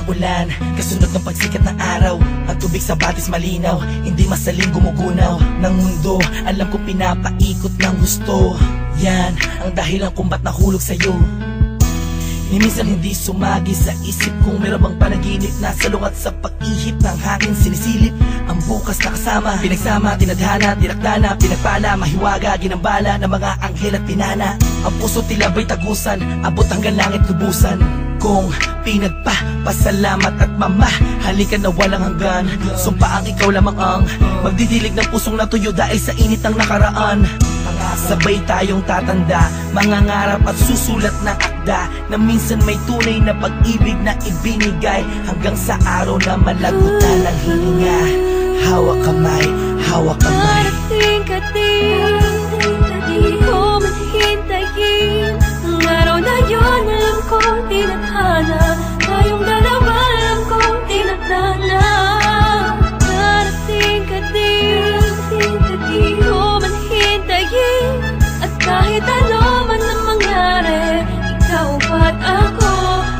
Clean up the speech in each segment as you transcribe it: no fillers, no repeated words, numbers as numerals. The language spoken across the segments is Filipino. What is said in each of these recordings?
ulan, kasunod ng pagsikat ng araw. Ang tubig sa batis malinaw, hindi masaling gumugunaw ng mundo. Alam kong pinapaikot ng gusto. Yan ang dahilan kung ba't nahulog sa'yo. Minsan hindi sumagi sa isip kung meron bang panaginip na salungat sa pag-ihip ng hangin sinisilip. Ang bukas na kasama, pinagsama, tinadhana, tinakdana, pinagpala, mahiwaga, ginambala ng mga anghel at pinana. Ang puso tila ba'y tagusan, abot hanggang langit lubusan. Kung pinagpapasalamat at mamahalika na walang hanggan, sumpa ang ikaw lamang ang magdidilig ng pusong natuyo dahil sa init ng nakaraan. Sabay tayong tatanda, mangangarap at susulat ng akda na minsan may tunay na pag-ibig na ibinigay hanggang sa araw na malagutan ng hininga. Hawak kamay, hawak kamay. Darating ka din, di ko maghintayin. Ang araw na yun, alam kong tinadhana. Tayong dalawa, alam kong tinadhana. Darating ka din, di ko maghintayin. At kahit ano man ang mangyari, ikaw at ako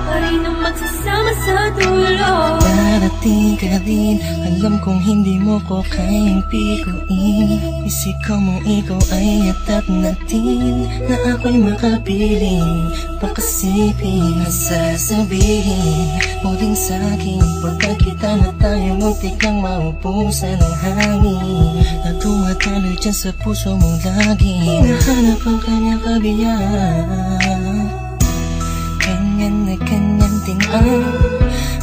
pa rin ang magsasama sa dulo. Darating ka din, alam kong hindi mo ko kayang pikuin. Isikaw mo ikaw ay atat natin, na ako'y makapiling. Pakasipin na sasabihin mo din sa'kin, pagkakita na tayo muntik nang maupusan ng hangin. Na tumatalo dyan sa puso mong lagi, hinahanap ang kanyang kabiyang. Ganyan na ganyan din ang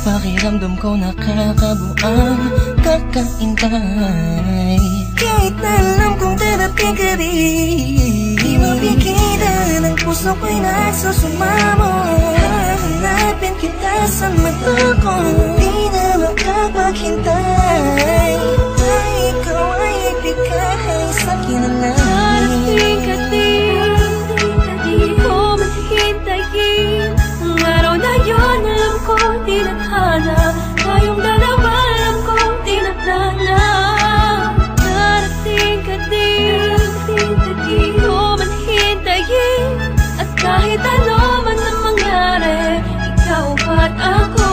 pakiramdam ko, nakakabuang kakaintay. Kahit na alam kong darating ka rin, di mabigita ng puso ko'y nagsusumamo. Hahanapin kita sa mata ko, di na makapaghintay. Ay, ikaw ay ibigay sa'kin na lang. Darating ka din, di ko maghintayin. Ang araw na yun, alam kong tinadhana. Tayong dalawa, alam kong tinadhana. Darating ka din, di ko maghintayin. At kahit ano man ang mangyari, ikaw at ako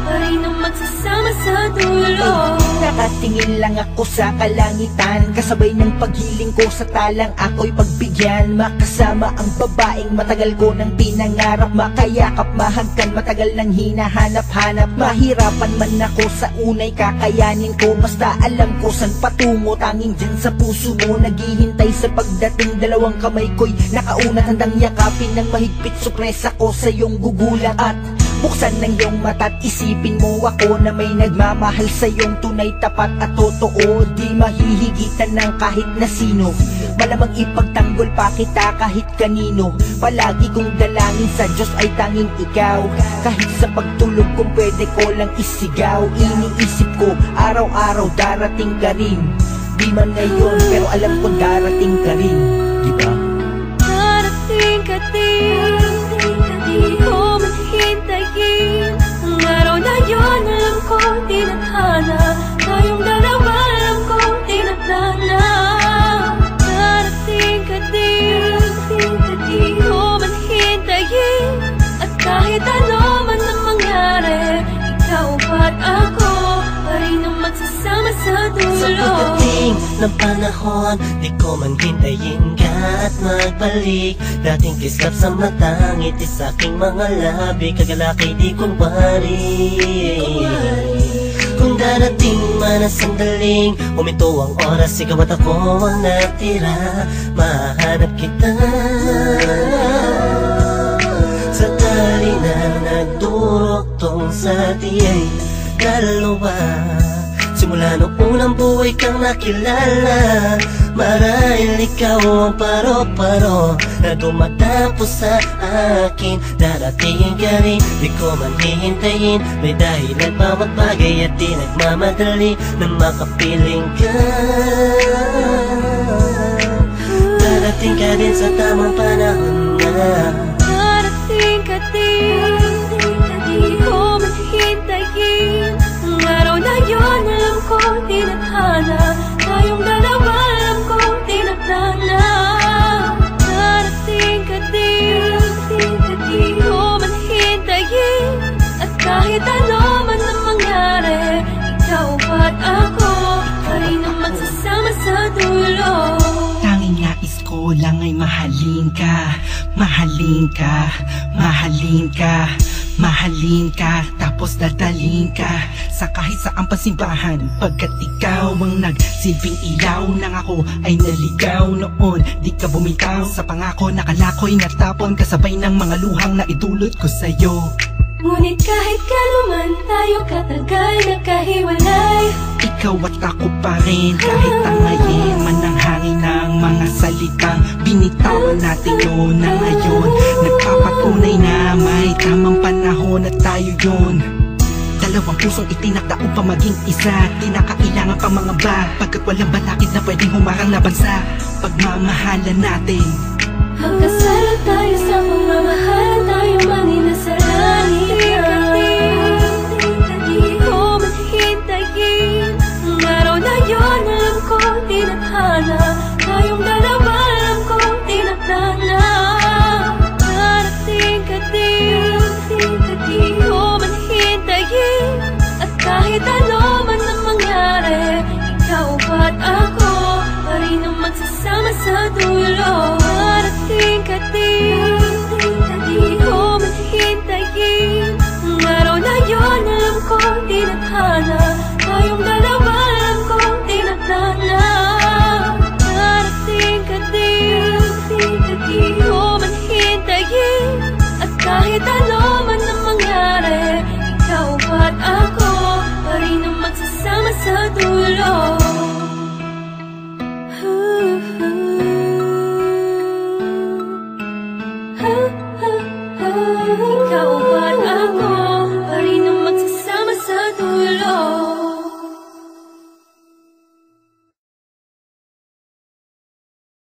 pa rin ang magsasama sa dulo. Nakatingin lang ako sa kalangitan, kasabay ng paghiling ko sa talang ako'y pagbigyan. Makasama ang babaeng matagal ko nang pinangarap, makayakap, mahagkan, matagal nang hinahanap-hanap. Mahirapan man ako sa unay, kakayanin ko. Basta alam ko san patungo, tanging dyan sa puso mo naghihintay sa pagdating. Dalawang kamay ko'y nakaunat, handang yakapin ng mahigpit. Sorpresa ko sa iyong gugulat at buksan ng iyong mata't isipin mo ako na may nagmamahal sa iyong tunay, tapat at totoo. Di mahihigitan ng kahit na sino, malamang ipagtanggol pa kita kahit kanino. Palagi kong dalangin sa Diyos ay tanging ikaw, kahit sa pagtulog kung pwede ko lang isigaw. Iniisip ko araw-araw darating ka rin, di man ngayon pero alam ko darating ka rin, di ba? Darating ka din, di ko maghintayin. Ang araw na yun, alam kong tinadhana. Tayong dalawa, alam kong tinadhana. Darating ka din, di ko maghintayin. At kahit ano man ang mangyari, ikaw at ako pa rin ang magsasama sa dulo. Sa pagdating ng panahon, di ko man hintayin ka at magbalik. Dating kislap sa mata, ngiti sa aking mga labi, kagalaki di kunwari. Kung darating man ang sandaling huminto ang oras, ikaw at ako ang natira. Mahanap kita sa tali na nagduruktong sa ating dalawa. Simula noong unang buhay kang nakilala, marahil ikaw ang paro-paro na dumatapos sa akin. Darating ka rin, di ko man hihintayin. May dahilan bawat bagay at di nagmamadali na makapiling ka. Darating ka din sa tamang panahon na. Darating ka din, di ko maghintayin. Ang araw na yun, alam kong tinadhana. Tayong dalawa, alam kong tinadhana. Darating ka din, di ko maghintayin. At kahit ano at ako pa rin ang magsasama sa dulo. Tanging nais ko lang ay mahalin ka, mahalin ka, mahalin ka, mahalin ka, tapos dadalhin ka sa kahit saang pasimbahan. Pagkat ikaw ang nagsilbing ilaw nang ako ay naligaw noon. Di ka bumitaw sa pangako, nakalako'y natapon kasabay ng mga luhang na idulot ko sa'yo. Ngunit kahit kanuman tayo katagal nagkahiwalay, ikaw at ako pa rin, kahit tangayin man ang hangin ng mga salitang binitawan natin yun na ngayon nagpapatunay na may tamang panahon at tayo yun. Dalawang pusong itinakda upang maging isa, di na kailangan pa mga ba, pagkat walang balakid na pwedeng humarang laban sa pagmamahalan natin. magkasala tayo sa pagmamahal, tayo mang inasarani. Di ko man hintayin ang araw na yun, alam ko tinadhana. Tayong dalawa alam ko tinadhana. Darating ka din, di ko man hintayin. At kahit ano man ang mangyari, ikaw at ako pa rin ang magsasama sa dulo. Darating ka din, di ko man hintayin ang araw na yun, alam ko tinadhana. Tayong dalawa alam ko tinadhana. Darating ka din, di ko man hintayin. At kahit ano man ang mangyari, ikaw at ako pa rin ang magsasama sa dulo.